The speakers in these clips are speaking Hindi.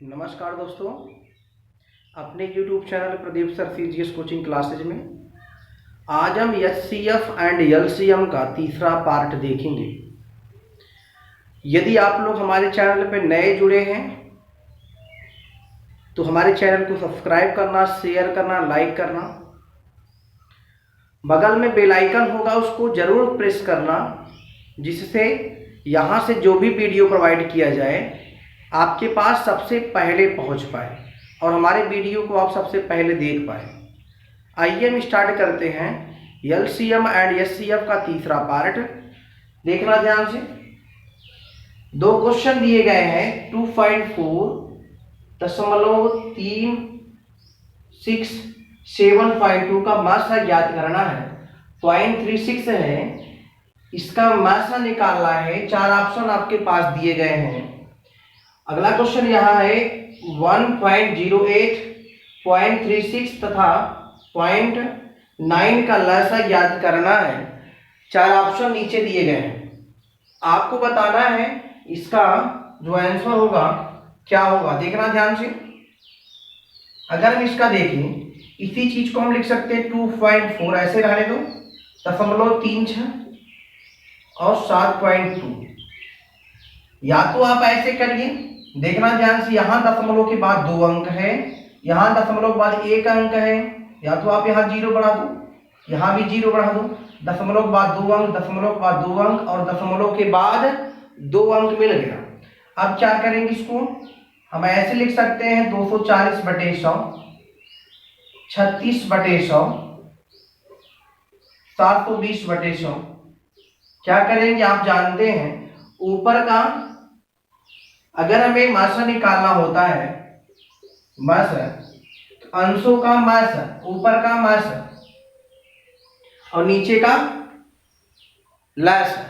नमस्कार दोस्तों, अपने YouTube channel Pradeep sir CGS coaching classes में आज हम HCF एंड LCM का तीसरा पार्ट देखेंगे। यदि आप लोग हमारे चैनल पर नए जुड़े हैं तो हमारे चैनल को सब्सक्राइब करना, शेयर करना, लाइक करना, बगल में बेल आइकन होगा उसको ज़रूर प्रेस करना, जिससे यहाँ से जो भी वीडियो प्रोवाइड किया जाए आपके पास सबसे पहले पहुंच पाए और हमारे वीडियो को आप सबसे पहले देख पाए। आइए हम स्टार्ट करते हैं LCM एंड HCF का तीसरा पार्ट। देखना ध्यान से, दो क्वेश्चन दिए गए हैं 2.4.36752 का मात्रा ज्ञात करना है। 0.36 है, इसका मात्रा निकालना है। चार ऑप्शन आपके पास दिए गए हैं। अगला क्वेश्चन यहाँ है 1.08, 0.36 तथा 0.9 का लसा ज्ञात करना है। चार ऑप्शन नीचे दिए गए हैं, आपको बताना है इसका जो आंसर होगा क्या होगा। देखना ध्यान से, अगर हम इसका देखें, इसी चीज को हम लिख सकते हैं 2.4 ऐसे रहने दो, 0.36 और 7.2। या तो आप ऐसे करिए, देखना ध्यान से, यहाँ दशमलव के बाद 2 अंक है, यहाँ दशमलव के बाद 1 अंक है। या तो आप यहाँ 0 बढ़ा दो, यहाँ भी 0 बढ़ा दो, दशमलव के बाद 2 अंक, दशमलव के बाद 2 अंक और दशमलव के बाद 2 अंक मिल गया। अब क्या करेंगे, इसको हम ऐसे लिख सकते हैं 240/100, 36/100, 720/100। क्या करेंगे, आप जानते हैं ऊपर का अगर हमें मात्रा निकालना होता है, मात्रा अंशों का मात्रा, ऊपर का मात्रा और नीचे का लसा,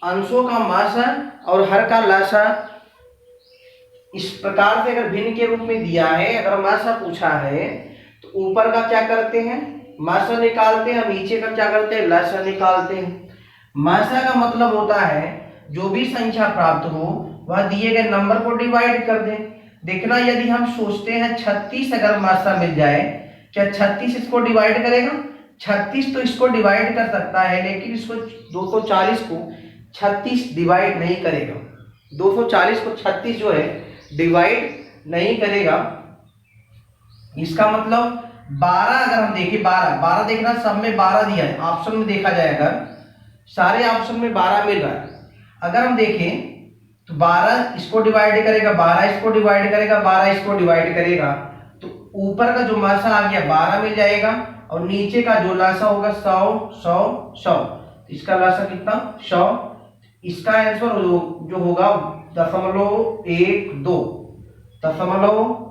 अंशों का मात्रा और हर का लसा। इस प्रकार से अगर भिन्न के रूप में दिया है, अगर मात्रा पूछा है तो ऊपर का क्या करते हैं, मात्रा निकालते हैं, नीचे का क्या करते हैं, लसा निकालते हैं। मात्रा का मतलब होता है जो भी संख्या प्राप्त हो वह दिए गए नंबर को डिवाइड कर दें। देखना, यदि हम सोचते हैं 36 अगर मात्रा मिल जाए, क्या 36 इसको डिवाइड करेगा? 36 तो इसको डिवाइड कर सकता है, लेकिन इसको 240 को 36 डिवाइड नहीं करेगा। 240 को 36 जो है डिवाइड नहीं करेगा। इसका मतलब 12 अगर हम देखें, 12 देखना, सब में 12 दिया है, ऑप्शन में देखा जाए अगर सारे ऑप्शन में 12 मिल रहा है। अगर हम देखें तो 12 इसको डिवाइड करेगा, 12 इसको डिवाइड करेगा, 12 इसको डिवाइड करेगा, तो ऊपर का जो मात्रा आ गया 12 मिल जाएगा और नीचे का जो लसा होगा 100 100 100। इसका लसा कितना? 100। इसका आंसर जो होगा 0.12।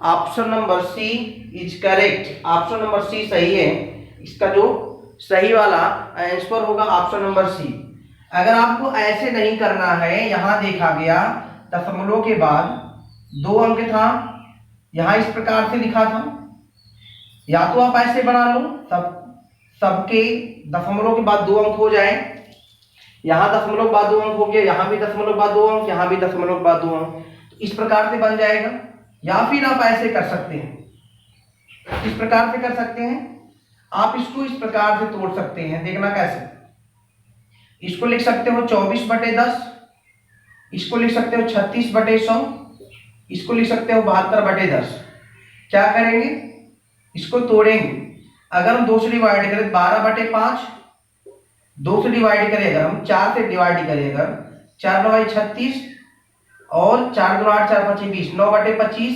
Option number C is correct. Option number C सही है। इसका जो सही वाला आंसर होगा ऑप्शन नंबर सी। अगर आपको ऐसे नहीं करना है, यहां देखा गया दशमलव के बाद 2 अंक था, यहां इस प्रकार से लिखा था, या तो आप ऐसे बना लो, सबके दशमलव के बाद 2 अंक हो जाए, यहां दशमलव के बाद 2 अंक हो गया, यहां भी दशमलव के बाद 2 अंक, यहां भी दशमलव के बाद 2 अंक, तो इस प्रकार से बन जाएगा। या फिर आप ऐसे कर सकते हैं, इस प्रकार से कर सकते हैं, आप इसको इस प्रकार से तोड़ सकते हैं। देखना कैसे, इसको लिख सकते हो 24/10, इसको लिख सकते हो 36/100, इसको लिख सकते हो 72/10। क्या करेंगे, इसको तोड़ेंगे। अगर हम 2 से डिवाइड करें 12/5, 2 से डिवाइड करें अगर हम 4 से डिवाइड करें अगर 4×9 = 36 और 4×2 = 8, 4×5 = 20, 9/25।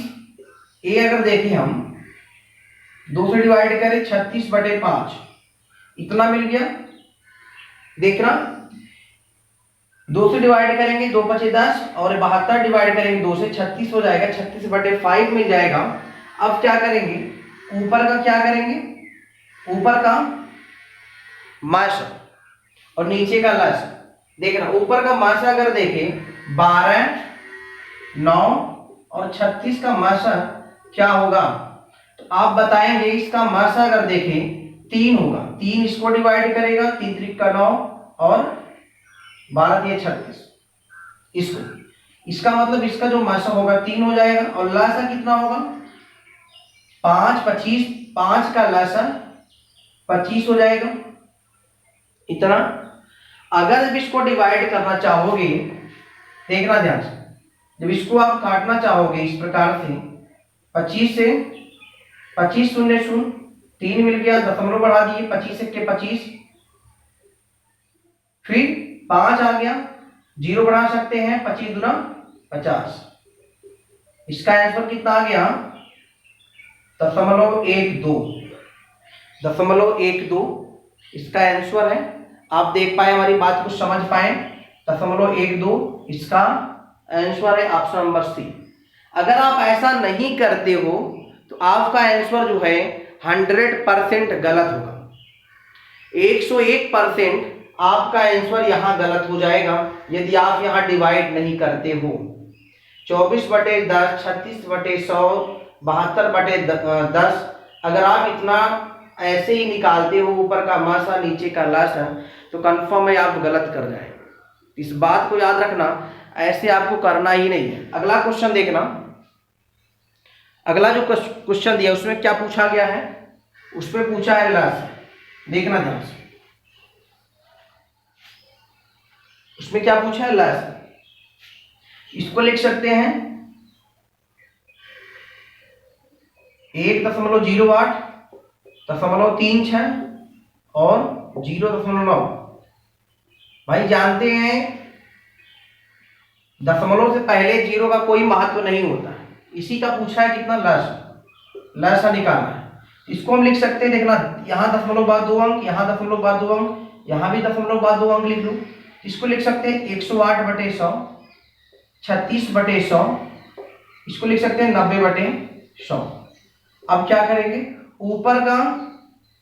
ये अगर देखें हम 2 से डिवाइड करें 36/5, इतना मिल गया। देखना, 2 से डिवाइड करेंगे 2×5 = 10 और 72 डिवाइड करेंगे 2 से 36 हो जाएगा, 36/5 मिल जाएगा। अब क्या करेंगे, ऊपर का क्या करेंगे, ऊपर का मात्रा और नीचे का लसा। देखना, ऊपर का मात्रा अगर देखें 12, 9 और 36 का मात्रा क्या होगा, तो आप बताएंगे इसका मात्रा अगर देखें 3 होगा। 3 इसको डिवाइड करेगा, 3 3 का 9 और 12 3 36, इसको इसका मतलब इसका जो मासा होगा 3 हो जाएगा और लासा कितना होगा 5, 25, 5 का लासा 25 हो जाएगा इतना। अगर जब इसको डिवाइड करना चाहोगे, देखना ध्यान से, जब इसको आप काटना चाहोगे इस प्रकार से 25 से 25 शून्य शून्य 3 मिल गया, दशमलव बढ़ा दिए 25 के 25, फिर 5 आ गया, 0 बढ़ा सकते हैं, 25 दूना 50। इसका आंसर कितना आ गया 0.12 इसका आंसर है। आप देख पाए हमारी बात को समझ पाए, 0.12 इसका आंसर है ऑप्शन नंबर सी। अगर आप ऐसा नहीं करते हो तो आपका आंसर जो है 100% गलत होगा, 101% आपका आंसर यहाँ गलत हो जाएगा यदि आप यहाँ डिवाइड नहीं करते हो। 24/10, 36/100, 72/10, अगर आप इतना ऐसे ही निकालते हो ऊपर का मासा नीचे का लासा तो कंफर्म है आप गलत कर जाएंगे। इस बात को याद रखना, ऐसे आपको करना ही नहीं है। अगला क्वेश्चन देखना, अगला जो क्वेश्चन दिया उसमें क्या पूछा गया है, उसमें पूछा है लासा। देखना ध्यान से, उसमें क्या पूछा है लासा। इसको लिख सकते हैं 1.08, 0.36 और 0.9। भाई जानते हैं दशमलव से पहले 0 का कोई महत्व नहीं होता, इसी का पूछा है कितना लासा निकालना है। इसको हम लिख सकते हैं, देखना यहाँ दशमलव बाद 2 अंक, यहाँ दशमलव बाद 2 अंक, यहाँ भी दशमलव बाद 2 अंक लिख लो। इसको लिख सकते हैं 108/100, 36/100, इसको लिख सकते हैं 90/100। अब क्या करेंगे, ऊपर का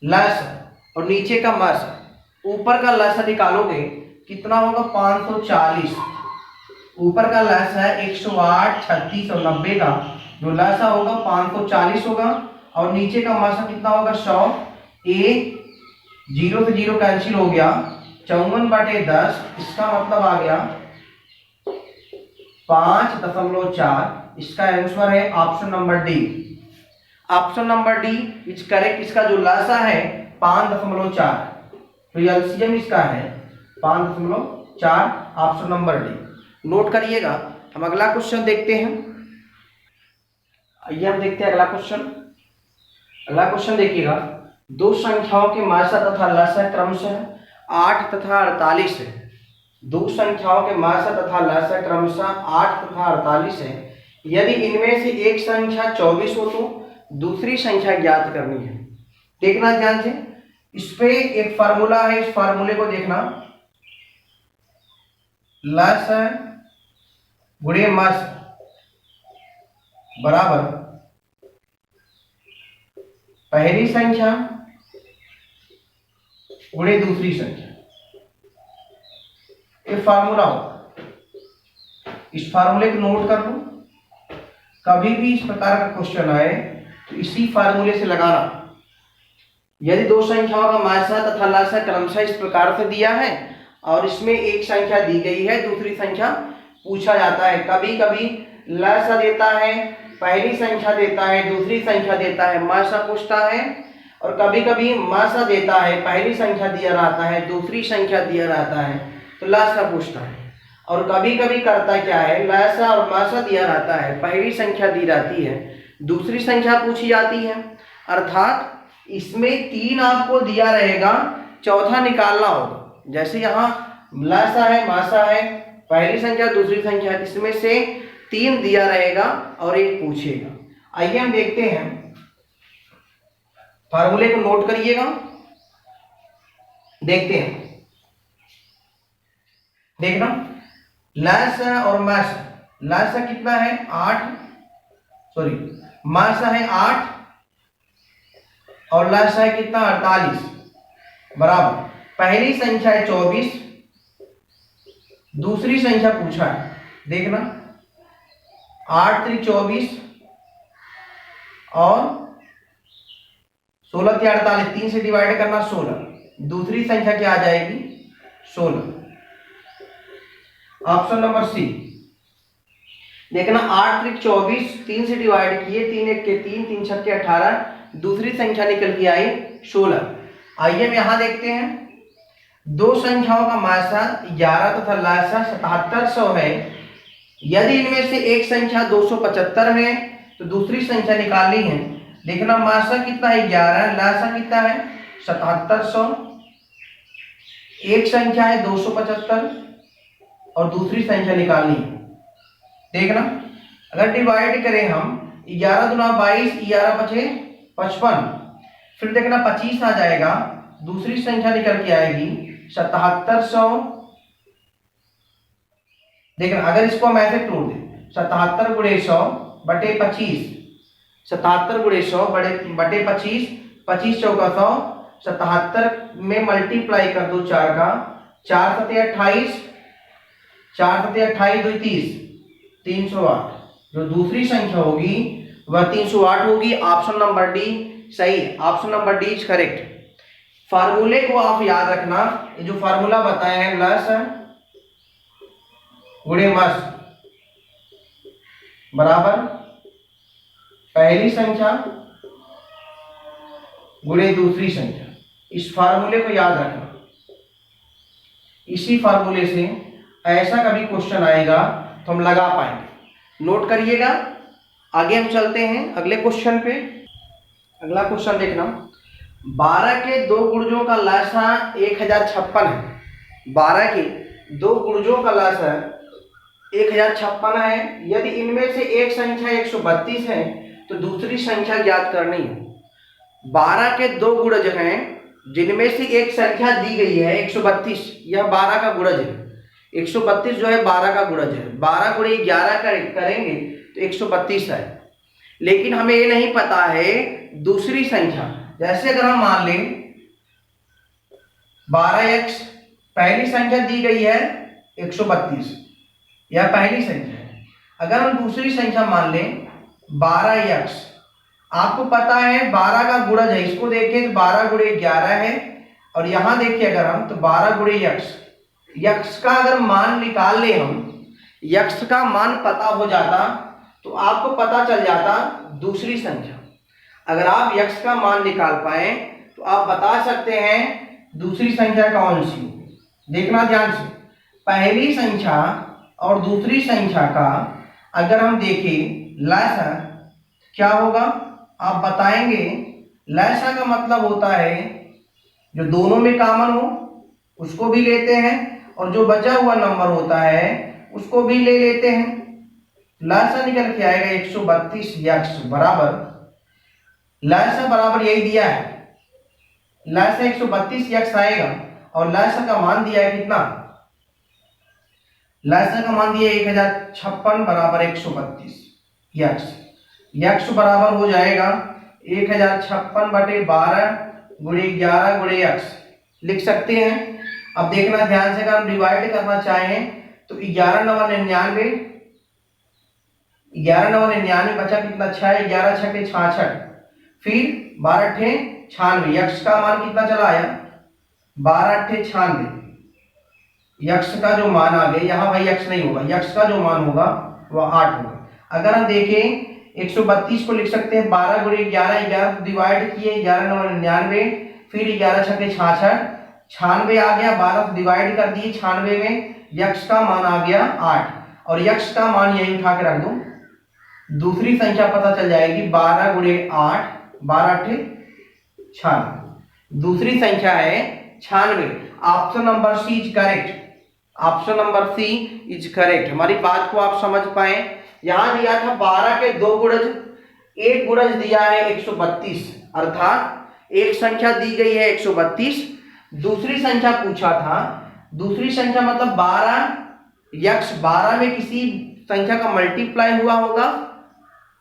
लासा और नीचे का मासा, ऊपर का लासा निकालोगे कितना होगा 540। ऊपर का लासा है 108, 36 और 90 का, जो लासा होगा 540 होगा और नीचे का मासा कितना होगा 100। ए 0 से 0 कैंसिल हो गया, 54/10, इसका मतलब आ गया 5.4। इसका आंसर है option number D. Option number D is correct. इसका जो लासा है 5.4, तो एलसीएम इसका है 5.4, ऑप्शन नंबर डी। नोट करिएगा। हम अगला क्वेश्चन देखते हैं। आइए हम देखते हैं अगला क्वेश्चन। अगला क्वेश्चन देखिएगा, दो संख्याओं के मासा तथा लासा क्रमशः 8 तथा 48 है। दो संख्याओं के मासा तथा लासा क्रमशः 8 तथा 48 है। यदि इनमें से एक संख्या 24 हो तो दूसरी संख्या ज्ञात करनी है। देखना ध्यान से, इस पे एक फार्मूला है, इस फार्मूले को देखना, लासा गुणे मासा बराबर पहली संख्या गुणे दूसरी संख्या। ये फार्मूला होगा, इस फार्मूले को नोट कर लो। कभी भी इस प्रकार का क्वेश्चन आए तो इसी फार्मूले से लगाना। यदि दो संख्याओं का मासा तथा लासा क्रमशः इस प्रकार से दिया है और इसमें एक संख्या दी गई है, दूसरी संख्या पूछा जाता है। कभी कभी लासा देता है, पहली संख्या देता है, दूसरी संख्या देता है, मासा पूछता है। और कभी कभी मासा देता है, पहली संख्या दिया रहता है, दूसरी संख्या दिया रहता है, तो लासा पूछता है। और कभी कभी करता क्या है, लासा और मासा दिया रहता है, पहली संख्या दी जाती है, दूसरी संख्या पूछी जाती है। अर्थात इसमें 3 आपको दिया रहेगा, चौथा निकालना होगा। जैसे यहाँ लासा है, मासा है, पहली संख्या दूसरी संख्या, इसमें से 3 दिया रहेगा और एक पूछेगा। आइए हम देखते हैं, फार्मूले को नोट करिएगा, देखते हैं। देखना, लासा और मासा, लासा कितना है 8, मासा है 8 और लासा है कितना 48, बराबर पहली संख्या है 24, दूसरी संख्या पूछा है। देखना 8 3 24 और 16 3 48, 3 से डिवाइड करना 16, दूसरी संख्या क्या आ जाएगी 16, ऑप्शन नंबर सी। देखना 8 त्रिक 24, 3 से डिवाइड किए, 3 एक के 3, 3 छक्के 18, दूसरी संख्या निकल के आई 16। आइए हम यहाँ देखते हैं, दो संख्याओं का मासा 11 तथा लासा 7700 है। यदि इनमें से एक संख्या 275 है तो दूसरी संख्या निकालनी है। देखना मासा कितना है 11, लासा कितना है 7700, एक संख्या है 275 और दूसरी संख्या निकालनी है। देखना अगर डिवाइड करें हम 11 दूना 22, 11 बचे 55, फिर देखना 25 आ जाएगा, दूसरी संख्या निकल के आएगी 7700। देखना अगर इसको हम ऐसे तोड़ दें 77 गुणे 100 बटे 25, 77 गुणे 100 बटे 25, 25 चौका 100, 77 में मल्टीप्लाई कर दो 4 का, 4 सते 28, 4 सते 28 2 30, 308। जो दूसरी संख्या होगी वह 308 होगी। ऑप्शन नंबर डी सही, option number D is correct. फार्मूले को आप याद रखना, ये जो फार्मूला बताए हैं लस गुणे मस बराबर पहली संख्या गुणे दूसरी संख्या। इस फार्मूले को याद रखना, इसी फार्मूले से ऐसा कभी क्वेश्चन आएगा तो हम लगा पाएंगे। नोट करिएगा। आगे हम चलते हैं अगले क्वेश्चन पे। अगला क्वेश्चन देखना, 12 के दो गुणजों का लासा 1056 है। 12 के दो गुणजों का लासा 1056 है। यदि इनमें से एक संख्या 132 है तो दूसरी संख्या ज्ञात करनी है। 12 के दो गुणज हैं जिनमें से एक संख्या दी गई है 132, यह 12 का गुणज है। 132 जो है 12 का गुणज है। 12 गुणे 11 करेंगे तो 132 है, लेकिन हमें ये नहीं पता है दूसरी संख्या। जैसे अगर हम मान लें 12x, पहली संख्या दी गई है 132, यह पहली संख्या है। अगर हम दूसरी संख्या मान लें 12x, आपको पता है 12 का गुणज है, इसको देखिए तो 12 गुणे 11 है, और यहां देखिए अगर हम तो 12 गुणे यक्स का अगर मान निकाल ले हम, यक्स का मान पता हो जाता तो आपको पता चल जाता दूसरी संख्या। अगर आप यक्स का मान निकाल पाए तो आप बता सकते हैं दूसरी संख्या कौन सी। देखना ध्यान से, पहली संख्या और दूसरी संख्या का अगर हम देखें लसा क्या होगा आप बताएंगे। लसा का मतलब होता है जो दोनों में कॉमन हो उसको भी लेते हैं, और जो बचा हुआ नंबर होता है उसको भी ले लेते हैं। लसा निकल के आएगा 132 यक्स बराबर, लसा बराबर यही दिया है, लसा 132 यक्स आएगा, और लसा का मान दिया है कितना, लसा का मान दिया 1056 बराबर 132 यक्स। यक्स बराबर हो जाएगा 1056 बटे 12 गुणे 11 गुणे यक्स लिख सकते हैं। अब देखना ध्यान से, अगर हम डिवाइड करना चाहें तो 11 9 99, 11 9 99 बचा कितना 6, 11 छठे 66, फिर 12 अट्ठे 96, यक्स का मान कितना चला आया 12 अट्ठे 96। यक्स का जो मान आ गया, यहाँ भाई यक्स नहीं होगा, यक्स का जो मान होगा वह 8 होगा। अगर हम देखें 132 को लिख सकते हैं 12 गुणे 11, 11 डिवाइड किए 11 9 99, फिर 11 छठे 66, 96 आ गया, 12 डिवाइड कर दिए 96 में, यक्स का मान आ गया 8, और यक्स का मान यही उठा के रख दो, दूसरी संख्या पता चल जाएगी 12 गुणे 8, 12 अट्ठे 96, दूसरी संख्या है 96। Option number C is correct, option number C is correct. हमारी बात को आप समझ पाए। यहां दिया था 12 के दो गुणज, एक गुणज दिया है 132, अर्थात एक संख्या दी गई है 132, दूसरी संख्या पूछा था, दूसरी संख्या मतलब 12 यक्स 12 में किसी संख्या का मल्टीप्लाई हुआ होगा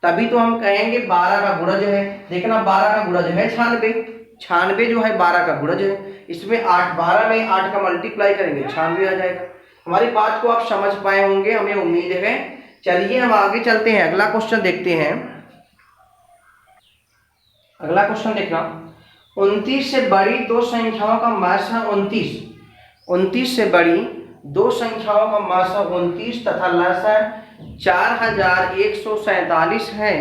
तभी तो हम कहेंगे 12 का गुणज है। देखना 12 का गुणज है 96, 96 जो है 12 का गुणज है, इसमें 8 12 में 8 का मल्टीप्लाई करेंगे 96 आ जाएगा। हमारी बात को आप समझ पाए होंगे, हमें उम्मीद है। चलिए हम आगे चलते हैं, अगला क्वेश्चन देखते हैं। अगला क्वेश्चन देखना, 29 से बड़ी दो संख्याओं का मासा 29, 29 से बड़ी दो संख्याओं का मासा 29 तथा लसा 4147 है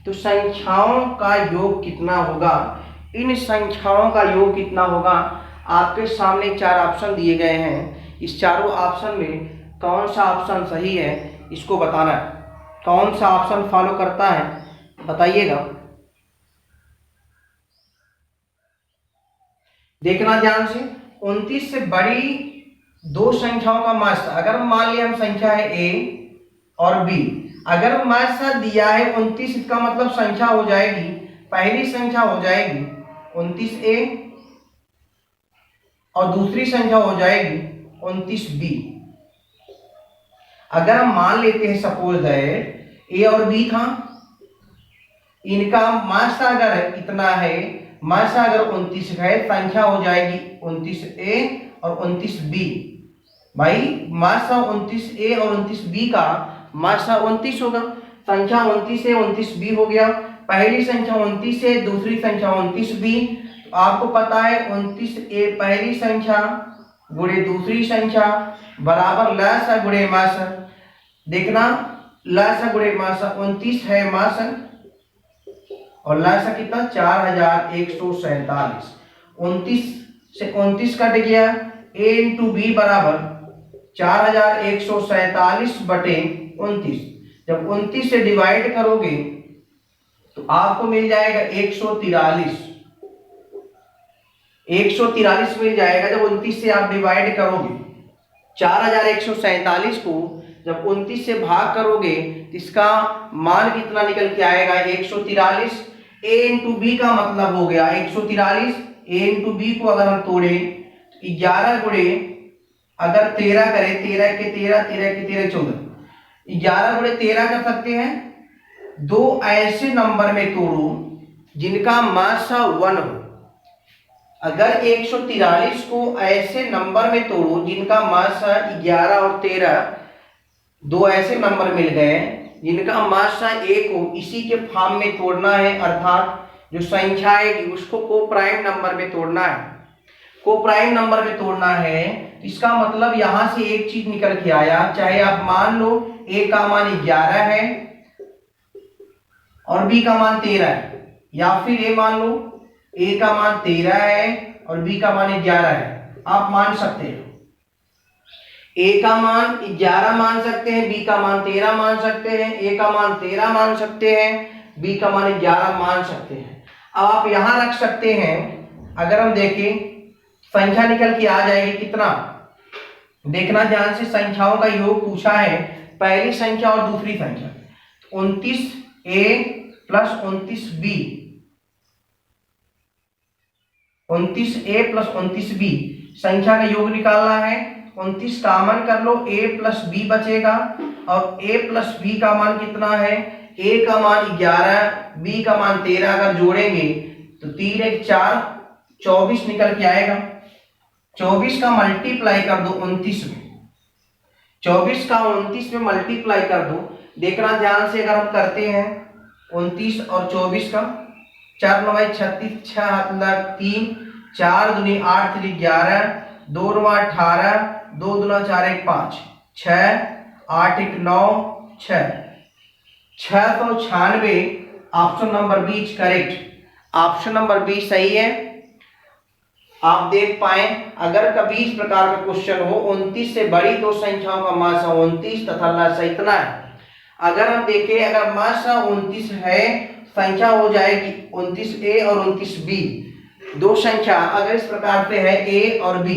तो संख्याओं का योग कितना होगा। इन संख्याओं का योग कितना होगा, आपके सामने 4 ऑप्शन दिए गए हैं। इस चारों ऑप्शन में कौन सा ऑप्शन सही है इसको बताना है। कौन सा ऑप्शन फॉलो करता है बताइएगा। देखना ध्यान से। 29 से बड़ी दो संख्याओं का मास्सा, अगर मान लिया हम संख्या है a और b, अगर मास्सा दिया है 29, इसका मतलब संख्या हो जाएगी, पहली संख्या हो जाएगी 29a और दूसरी संख्या हो जाएगी 29b। अगर हम मान लेते हैं सपोज दैट a और b था, इनका मास्सा अगर इतना है, मास्सा अगर 29 है, संख्या हो जाएगी 29a और 29b। भाई मास्सा 29a और 29b का मास्सा 29 होगा, संख्या 29a 29b हो गया। पहली संख्या 29 है, दूसरी संख्या 29b। तो आपको पता है 29a पहली संख्या गुणे दूसरी संख्या बराबर लसा गुणे मास्सा। देखना लसा गुणे मास्सा 29 है मास्सा और लसा कितना 4147। 29 से 29 कट गया, a इंटू बी बराबर 4147 बटे 29। जब 29 से डिवाइड करोगे तो आपको मिल जाएगा 143। 143 मिल जाएगा जब 29 से आप डिवाइड करोगे। 4147 को जब 29 से भाग करोगे तो इसका मान कितना निकल के आएगा 143। a इंटू बी का मतलब हो गया 143। a इंटू बी को अगर हम तोड़े तो 11 गुणे अगर 13 करें, 13 के 13, 13 के 13 14, 11 गुणे 13 कर सकते हैं। दो ऐसे नंबर में तोड़ो जिनका मास्सा 1 हो। अगर 143 को ऐसे नंबर में तोड़ो जिनका मास्सा 11 और 13, दो ऐसे नंबर मिल गए जिनका मास्सा 1 हो, इसी के फॉर्म में तोड़ना है, अर्थात जो संख्या आएगी उसको कोप्राइम नंबर में तोड़ना है। कोप्राइम नंबर में तोड़ना है तो इसका मतलब यहां से एक चीज निकल के आया, चाहे आप मान लो a का मान 11 है और b का मान 13 है, या फिर ये मान लो a का मान 13 है और b का मान 11 है। आप मान सकते हैं a का मान 11 मान सकते हैं, b का मान 13 मान सकते हैं, a का मान 13 मान सकते हैं, b का मान 11 मान सकते हैं। अब आप यहां रख सकते हैं। अगर हम देखें संख्या निकल के आ जाएगी कितना, देखना ध्यान से। संख्याओं का योग पूछा है, पहली संख्या और दूसरी संख्या 29a plus 29b, 29a plus 29b संख्या का योग निकालना है। 29 कॉमन कर लो, a प्लस b बचेगा और a प्लस b का मान कितना है, a का मान 11, b का मान 13। अगर जोड़ेंगे तो 3 1 4 24 निकल के आएगा। 24 का मल्टीप्लाई कर दो 29 में, 24 का 29 में मल्टीप्लाई कर दो। देखना ध्यान से, अगर हम करते हैं 29 और 24 का, 4 9 36, 6 3, 4 दूनी 8 3 11, 2 9 18, 2 दूना 4 1 5, 6 8 1 9 6, 696। Option number B is correct. Option number B सही है। आप देख पाए, अगर कभी इस प्रकार का क्वेश्चन हो 29 से बड़ी दो संख्याओं का मास्सा 29 तथा लसा इतना है। अगर हम देखें, अगर मास्सा 29 है, संख्या हो जाएगी 29a और 29b। दो संख्या अगर इस प्रकार से है a और b,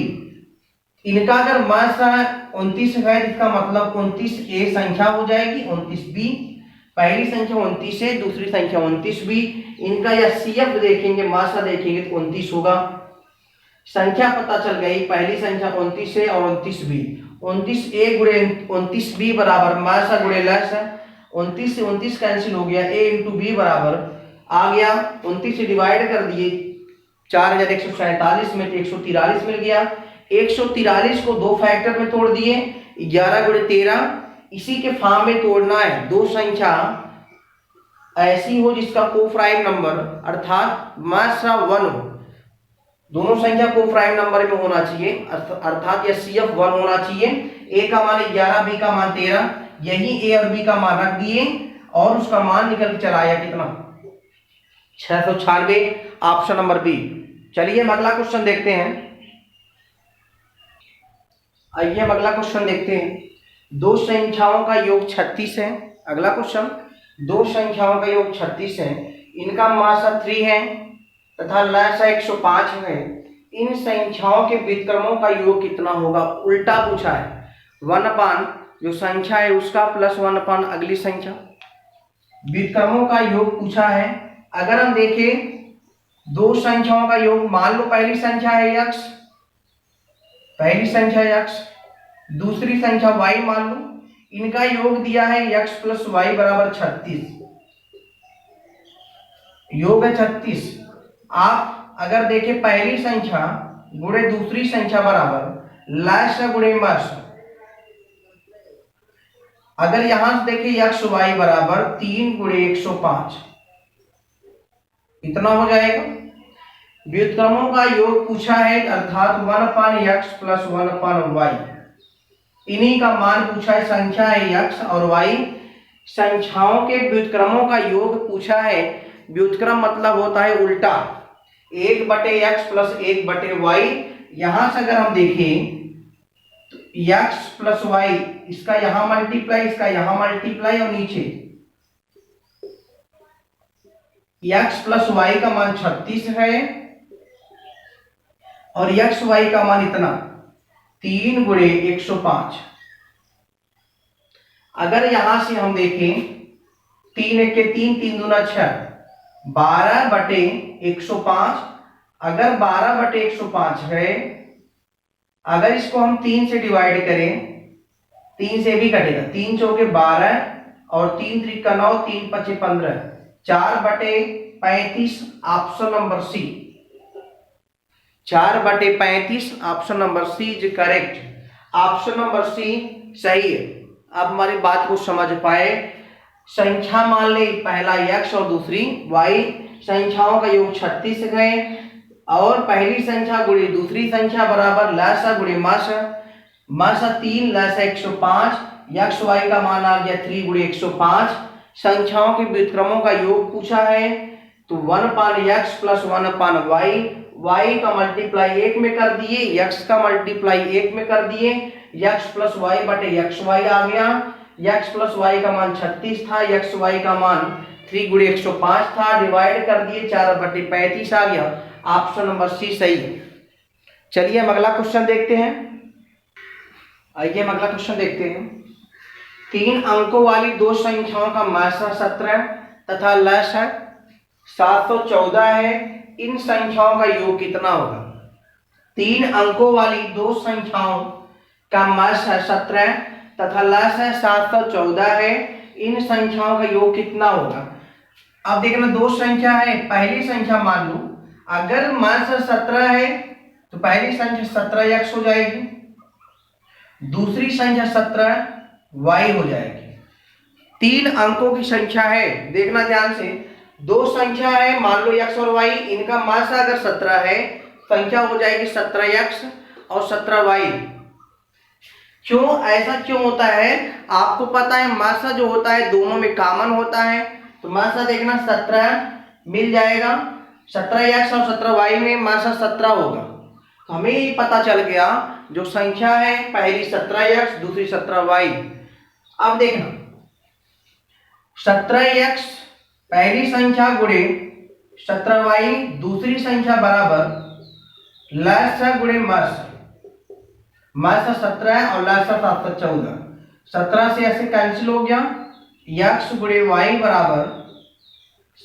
इनका अगर मास्सा 29 है इसका मतलब 29a संख्या हो जाएगी, 29b पहली संख्या 29 है, दूसरी संख्या 29b। इनका या CF देखेंगे, मास्सा देखेंगे तो 29 होगा। संख्या पता चल गई, पहली संख्या 29 है और 29b। 29a गुणे 29b बराबर मास्सा गुणे लसा। 29 से 29 कैंसिल हो गया, a इंटू बी बराबर आ गया 29 से डिवाइड कर दिए 4147 में तो 143 मिल गया। 143 को दो फैक्टर में तोड़ दिए, 11 गुणे 13। इसी के फॉर्म में तोड़ना है। दो संख्या ऐसी हो जिसका कोप्राइम नंबर अर्थात मास्सा 1 हो। दोनों संख्या को प्राइम नंबर में होना चाहिए, अर्थात यह CF 1 होना चाहिए। a का मान 11, b का मान 13। यही ए और बी का मान रख दिए और उसका मान निकल के चला आया कितना 696, ऑप्शन नंबर बी। चलिए हम अगला क्वेश्चन देखते हैं। आइए हम अगला क्वेश्चन देखते हैं। दो संख्याओं का योग 36 है। अगला क्वेश्चन, दो संख्याओं का योग 36 है, इनका मासा 3 है तथा लसा 105 है। इन संख्याओं के व्युत्क्रमों का योग कितना होगा? उल्टा पूछा है, 1 अपान जो संख्या है उसका प्लस 1 अपान अगली संख्या। व्युत्क्रमों का योग पूछा है। अगर हम देखें दो संख्याओं का योग, मान लो पहली संख्या है x, पहली संख्या x, दूसरी संख्या y मान लो, इनका योग दिया है x प्लस वाई बराबर 36, योग है 36। आप अगर देखें पहली संख्या गुणे दूसरी संख्या बराबर लस गुणे मस, अगर यहां से देखें x y बराबर 3 गुणे 105, इतना हो जाएगा। व्युत्क्रमों का योग पूछा है अर्थात 1 अपान x प्लस 1 अपान y, इन्हीं का मान पूछा है। संख्या है x और y, संख्याओं के व्युत्क्रमों का योग पूछा है। व्युत्क्रम मतलब होता है उल्टा, 1/x प्लस 1/y। यहां से अगर हम देखें तो x प्लस y, इसका यहां मल्टीप्लाई, इसका यहां मल्टीप्लाई और नीचे x प्लस y का मान 36 है और x y का मान इतना 3 गुणे 105। अगर यहां से हम देखें 3 एक के 3, 3 दूना 6, 12/105। अगर 12/105 है, अगर इसको हम 3 से डिवाइड करें, 3 से भी कटेगा, 3 चौके 12 और 3 त्रिका 9, 3 पचे 15, 4/35, option number C, 4/35, option number C is correct. Option number C सही है। अब हमारी बात को समझ पाए। संख्या मान ले, पहला x और दूसरी y, संख्याओं का योग 36 है और पहली संख्या गुणे दूसरी संख्या बराबर लसा गुणे मासा, मासा 3 लसा 105, x y का मान आ गया 3 गुणे 105। संख्याओं के व्युत्क्रमों का योग पूछा है तो 1 अपान x प्लस 1 अपान y, y का मल्टीप्लाई 1 में कर दिए, x का मल्टीप्लाई 1 में कर दिए, x प्लस वाई बटे एक्स वाई आ गया। x प्लस वाई का मान 36 था, x y का मान 3 गुणे 105 था, डिवाइड कर दिए, 4/35 आ गया। ऑप्शन नंबर सी सही है। चलिए हम अगला क्वेश्चन देखते हैं। आइए हम अगला क्वेश्चन देखते हैं। 3 अंकों वाली दो संख्याओं का मासा 17 तथा लसा 714 है। इन संख्याओं का योग कितना होगा? 3 अंकों वाली दो संख्याओं का मासा 17 तथा लसा 714 है। इन संख्याओं का योग कितना होगा? अब देखना, दो संख्या है, पहली संख्या मान लो अगर मासा 17 है तो पहली संख्या 17x हो जाएगी, दूसरी संख्या 17y हो जाएगी। 3 अंकों की संख्या है, देखना ध्यान से, दो संख्या है, मान लो x और y, इनका मासा अगर 17 है, संख्या हो जाएगी 17x और 17y। क्यों ऐसा क्यों होता है? आपको पता है मासा जो होता है दोनों में कॉमन होता है, तो मासा देखना 17 मिल जाएगा, 17x और 17y में मासा 17 होगा। तो हमें ये पता चल गया जो संख्या है पहली 17x दूसरी 17y। अब देखना 17x पहली संख्या गुणे 17y दूसरी संख्या बराबर लसा गुणे मासा, मासा 17 और लसा 714, 17 से ऐसे कैंसिल हो गया, x गुणे y बराबर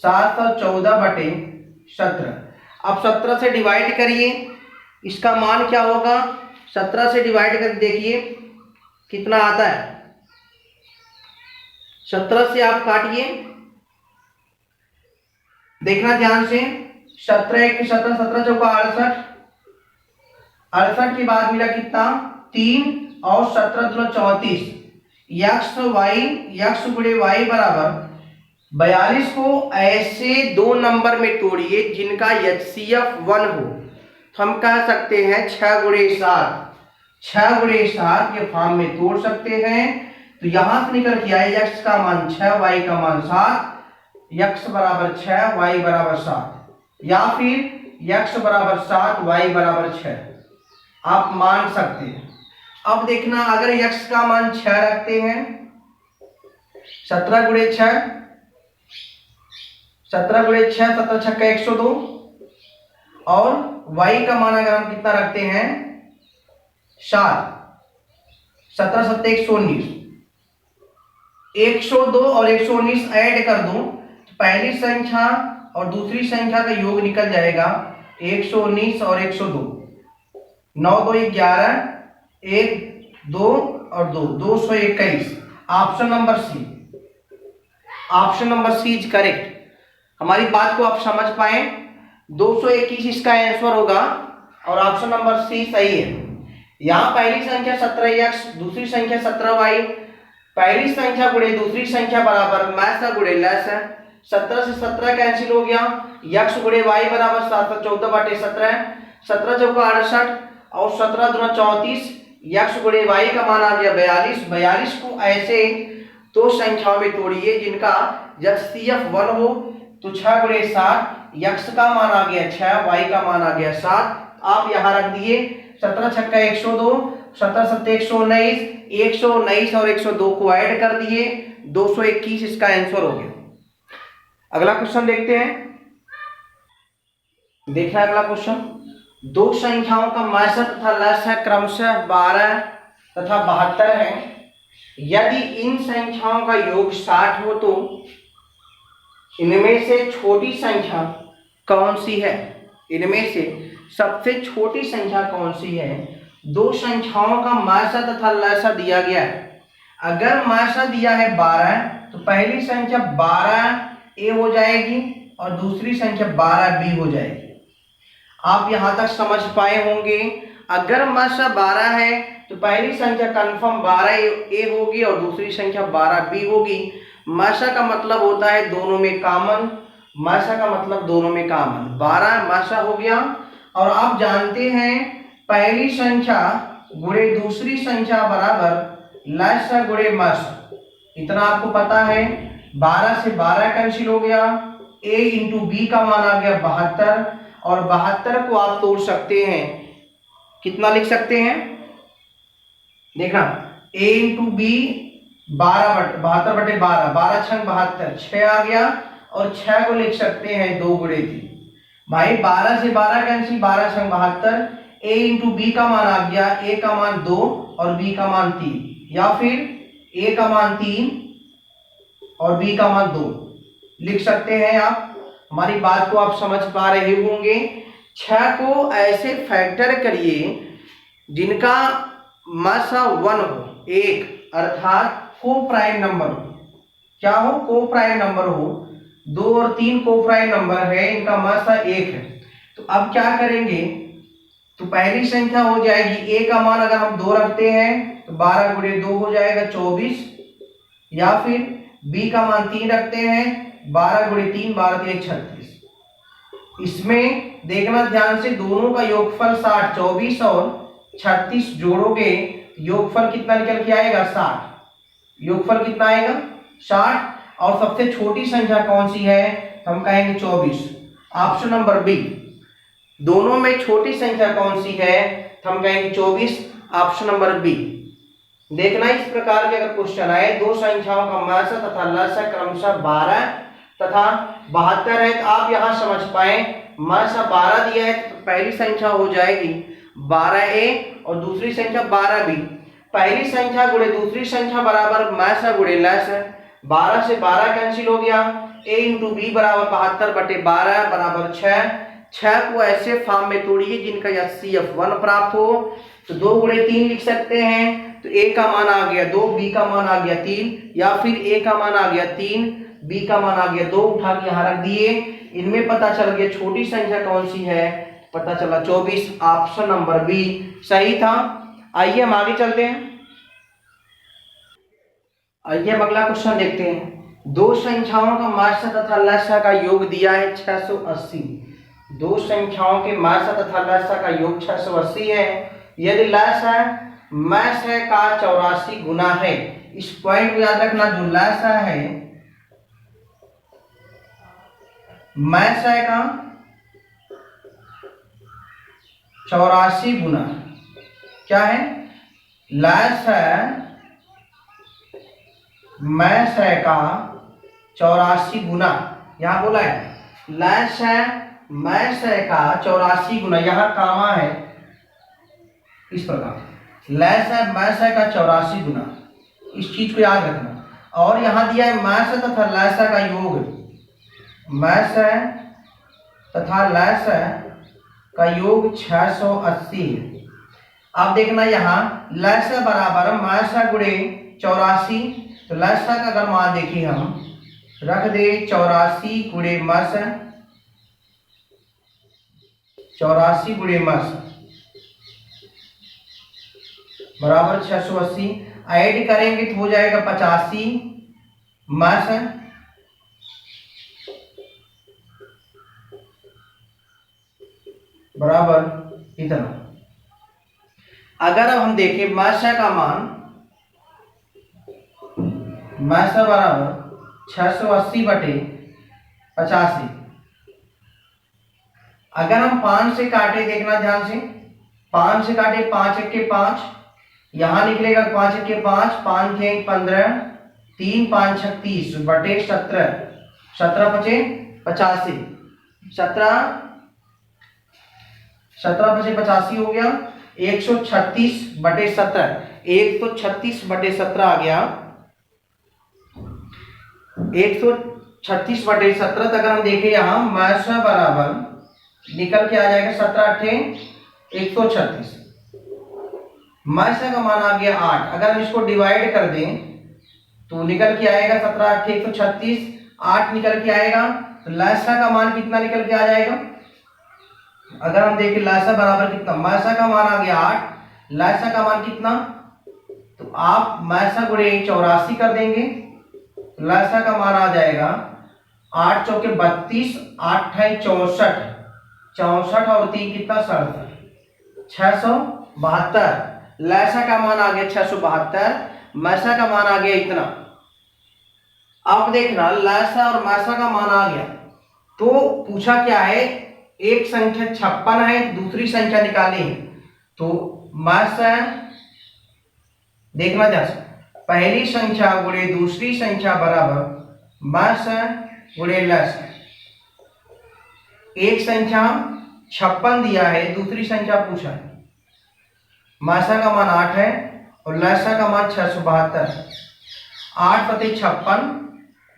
714/17। अब 17 से डिवाइड करिए, इसका मान क्या होगा? 17 से डिवाइड कर देखिए कितना आता है। 17 से आप काटिए, देखना ध्यान से, 17 1 17, 17 चौका 68, 68 के बाद मिला कितना? 3 और 17 दूना 34, x गुणे y बराबर 42 को ऐसे दो नंबर में तोड़िए जिनका HCF 1 हो, तो हम कह सकते हैं 6 गुणे 7, 6 गुणे 7 के फॉर्म में तोड़ सकते हैं। तो तो यहां से निकल के आए x का मान 6, y का मान 7, x बराबर 6, y बराबर 7, या फिर x बराबर 7, y बराबर 6 आप मान सकते हैं। अब देखना, अगर x का मान 6 रखते हैं, 17 गुणे 6, 17 गुणे 6, 17 छक्का 102, और y का मान अगर हम कितना रखते हैं 7, 17 सत्ते 119, 102 और 119 ऐड कर दूं तो पहली संख्या और दूसरी संख्या का योग निकल जाएगा 119 और 102, 9 2 11, 1 2 और 2 221। Option number C, option number C is correct. हमारी बात को आप समझ पाए, 221 इसका आंसर होगा और ऑप्शन नंबर सी सही है। यहाँ पहली संख्या 17x, दूसरी संख्या 17y, पहली संख्या गुणे दूसरी संख्या बराबर मैथ का गुणे लेस है, 17 से 17 कैंसिल हो गया, x गुणे y बराबर 714/17, 17 चौका 68 और 17 दूना 34, x गुणे y का मान आ गया 42। 42 को ऐसे दो संख्याओं में तोड़िए जिनका HCF 1 हो, तो 6 गुणे 7, x का मान आ गया 6, y का मान आ गया 7, आप यहां रख दिए। 17 छक्का 102, 17 सत्ते 119, 119 और 102 को ऐड कर दिए, 221 इसका आंसर हो गया। अगला क्वेश्चन देखते हैं। देखना अगला क्वेश्चन, दो संख्याओं का मासा तथा लस है क्रमशः 12 तथा 72 है। यदि इन संख्याओं का योग 60 हो तो इनमें से छोटी संख्या कौन सी है? इनमें से सबसे छोटी संख्या कौन सी है? दो संख्याओं का मासा तथा लसा दिया गया है। अगर मासा दिया है 12 तो पहली संख्या 12a हो जाएगी और दूसरी संख्या 12b हो जाएगी। आप यहां तक समझ पाए होंगे। अगर मासा 12 है तो पहली संख्या कंफर्म 12a होगी और दूसरी संख्या 12b होगी। मासा का मतलब होता है दोनों में कॉमन, मासा का मतलब दोनों में कॉमन। 12 मासा हो गया और आप जानते हैं पहली संख्या गुणे दूसरी संख्या बराबर लसा गुणे मासा, इतना आपको पता है। 12 से 12 कैंसिल हो गया, a इंटू बी का मान आ गया 72 और 72 को आप तोड़ सकते हैं, कितना लिख सकते हैं? देखना, a इंटू बी 72/12, 12 छंग 72, 6 आ गया और 6 को लिख सकते हैं 2 गुणे 3। भाई 12 से 12 कैंसिल, 12 छंग 72, a इंटू बी का मान आ गया, a का मान 2 और b का मान 3, या फिर a का मान 3 और b का मान 2 लिख सकते हैं आप। हमारी बात को आप समझ पा रहे होंगे। 6 को ऐसे फैक्टर करिए जिनका मासा 1 हो, 1, अर्थात को प्राइम नंबर हो। क्या हो? को प्राइम नंबर हो। 2 और 3 को प्राइम नंबर है, इनका मासा 1 है। तो अब क्या करेंगे? तो पहली संख्या हो जाएगी a का मान अगर हम 2 रखते हैं तो 12 गुणे 2 हो जाएगा 24, या फिर b का मान 3 रखते हैं, 12 गुणे 3, 12 3 36। इसमें देखना ध्यान से, दोनों का योगफल 60, 24 और 36 जोड़ोगे योगफल कितना निकल के आएगा? 60। योगफल कितना आएगा? 60। और सबसे छोटी संख्या कौन सी है? हम कहेंगे 24। Option number B. दोनों में छोटी संख्या कौन सी है? तो हम कहेंगे 24, ऑप्शन नंबर बी। देखना, इस प्रकार के अगर क्वेश्चन आए, दो संख्याओं का मासा तथा लसा क्रमशः 12 तथा 72 है, तो आप यहां समझ पाए मासा 12 दिया है तो पहली संख्या हो जाएगी 12a और दूसरी संख्या 12b। पहली संख्या गुणे दूसरी संख्या बराबर मासा गुणे लसा, 12 से 12 कैंसिल हो गया, a इंटू बी बराबर 72/12 बराबर 6। 6 को ऐसे फॉर्म में तोड़िए जिनका HCF 1 प्राप्त हो, तो 2 गुणे 3 लिख सकते हैं। तो a का मान आ गया 2, b का मान आ गया 3, या फिर a का मान आ गया 3, b का मान आ गया 2, उठा के यहां रख दिए। इनमें पता चल गया छोटी संख्या कौन सी है, पता चला 24, ऑप्शन नंबर बी सही था। आइए हम आगे चलते हैं। आइए हम अगला क्वेश्चन देखते हैं। दो संख्याओं का मासा तथा लसा का योग दिया है 680। दो संख्याओं के मासा तथा लसा का योग 680 है। यदि लसा मासा का 84 गुना है, इस पॉइंट को याद रखना, जो लसा है मैसा का 84 गुना, क्या है, लसा मैसा का 84 गुना, यहां बोला है लसा मैसा का 84 गुना, यहां कामा है इस प्रकार, लसा मैसा का 84 गुना, इस चीज को याद रखना। और यहां दिया है मैसा तथा लसा का योग, मैसा तथा लसा का योग 680। अब देखना यहाँ लसा बराबर मैसा गुणे 84, तो लसा का अगर मान देखिए हम रख दे 84 गुणे मैसा, 84 गुणे मैसा बराबर 680, ऐड करेंगे तो हो जाएगा 85 मैसा बराबर इतना। अगर अब हम देखें मैसा का मान, मैसा बराबर 680 बटे 85, अगर हम 5 से काटे, देखना ध्यान से, 5 से काटे, 5 एक के 5, यहां निकलेगा 5 एक के 5, 5 के 15, 3 5 36 बटे 17, 17 पचे 85, 17 पचे 85 हो गया, 136 बटे 17, 136 बटे 17 आ गया, 136 बटे 17। अगर हम देखें यहाँ मैसा बराबर निकल के आ जाएगा 17 अट्ठे 136, मैसा का मान आ गया 8। अगर हम इसको डिवाइड कर दें तो निकल के आएगा 17 अट्ठे 136, 8 निकल के आएगा, तो लसा का मान कितना निकल के आ जाएगा, अगर हम देखें लसा बराबर कितना, मैसा का मान आ गया 8, लसा का मान कितना, तो आप मैसा गुणे 84 कर देंगे, लसा का मान आ जाएगा 8 चौके 32, 8 है 64, 64 और 3 कितना 67, 672, लसा का मान आ गया 672, मैसा का मान आ गया इतना। अब देखना लसा और मैसा का मान आ गया, तो पूछा क्या है, एक संख्या 56 है, दूसरी संख्या निकालनी है, तो मैसा देखना जा सकता, पहली संख्या गुणे दूसरी संख्या बराबर मैसा गुणे लसा। एक संख्या 56 दिया है, दूसरी संख्या पूछा है, मैसा का मान 8 है और लसा का मान 672 है, 8 बटे 56,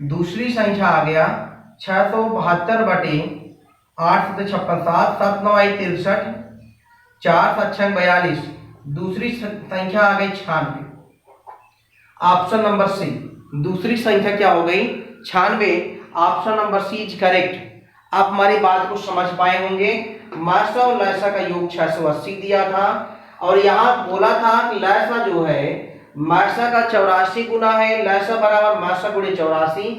दूसरी संख्या आ गया 672 बटे 8 बटे 56, 7 7 9 63, 4 7 42, दूसरी संख्या आ गई 96। ऑप्शन नंबर सी, दूसरी संख्या क्या हो गई 96, option number C is correct. आप हमारी बात को समझ पाए होंगे, मैसा और लसा का योग 680 दिया था, और यहाँ बोला था कि लसा जो है मैसा का 84 गुना है, लसा बराबर मैसा गुणे 84,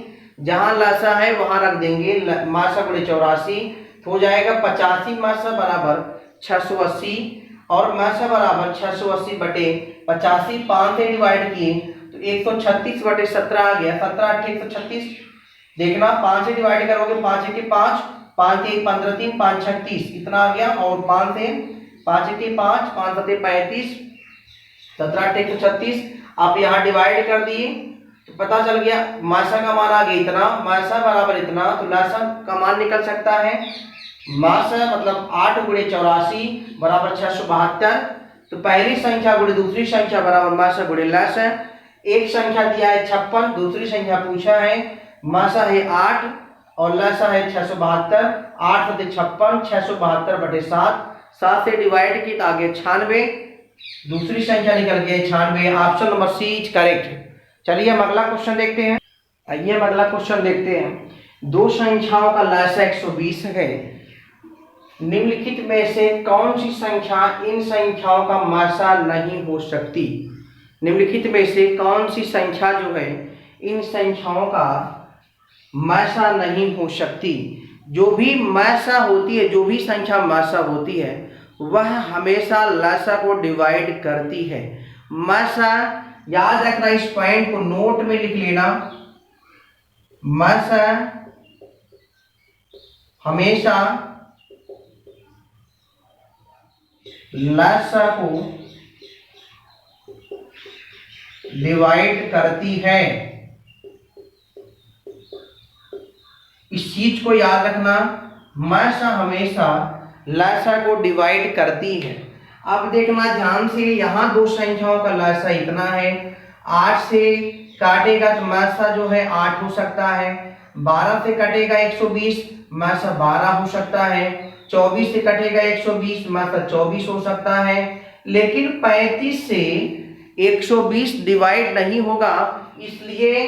जहां लसा है वहां रख देंगे मैसा गुणे 84, तो हो जाएगा 85 मैसा बराबर 680, और मैसा बराबर 680 बटे 85, 5 से डिवाइड किए तो 136 बटे 17 आ गया, 17 8 136, देखना 5 से डिवाइड करोगे, 5 एक 5, 5 1 15 3 5 36 इतना आ गया, और 5 से 5 एक 5, 5 7 35, 17 8 136, आप यहाँ डिवाइड कर दिए तो पता चल गया मैसा का मान आ गया इतना, मैसा बराबर इतना, तो लसा का मान निकल सकता है, मैसा मतलब 8 गुणे 84 बराबर 672, तो पहली संख्या गुणे दूसरी संख्या बराबर मैसा गुणे लसा। एक संख्या दिया है 56, दूसरी संख्या पूछा है, मैसा है 8 और लसा है 672, 8 बटे 56, 672 बटे 7, 7 से डिवाइड की तो आ गया 96, दूसरी संख्या निकल गई 96, option number C is correct. चलिए हम अगला क्वेश्चन देखते हैं। आइए हम अगला क्वेश्चन देखते हैं। दो संख्याओं का लसा 120 है, निम्नलिखित में से कौन सी संख्या इन संख्याओं का मैसा नहीं हो सकती। निम्नलिखित में से कौन सी संख्या जो है इन संख्याओं का मैसा नहीं हो सकती। जो भी मैसा होती है, जो भी संख्या मैसा होती है वह हमेशा लसा को डिवाइड करती है। मैसा याद रखना, इस पॉइंट को नोट में लिख लेना। मासा हमेशा लासा को डिवाइड करती है। इस चीज को याद रखना, मासा हमेशा लासा को डिवाइड करती है। अब देखना ध्यान से, यहां दो संख्याओं का लासा इतना है, 8 से काटेगा तो मासा जो है 8 हो सकता है, 12 से कटेगा 120, मासा 12 हो सकता है, 24 से कटेगा 120, मासा 24 हो सकता है। लेकिन 35 से 120 डिवाइड नहीं होगा, इसलिए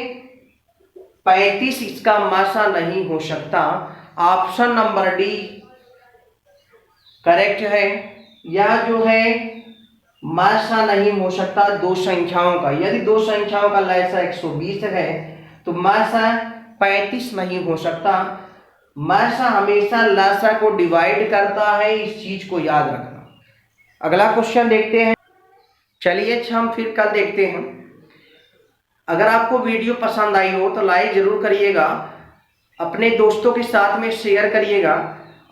35 इसका मासा नहीं हो सकता। ऑप्शन नंबर डी करेक्ट है। यह जो है मासा नहीं हो सकता दो संख्याओं का। यदि दो संख्याओं का लासा 120 है तो मासा 35 नहीं हो सकता। मासा हमेशा लासा को डिवाइड करता है, इस चीज को याद रखना। अगला क्वेश्चन देखते हैं। चलिए अच्छा, हम फिर कल देखते हैं। अगर आपको वीडियो पसंद आई हो तो लाइक जरूर करिएगा, अपने दोस्तों के साथ में शेयर करिएगा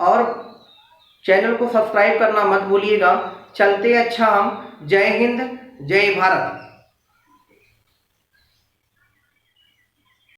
और चैनल को सब्सक्राइब करना मत भूलिएगा। चलते अच्छा हम। जय हिंद, जय भारत।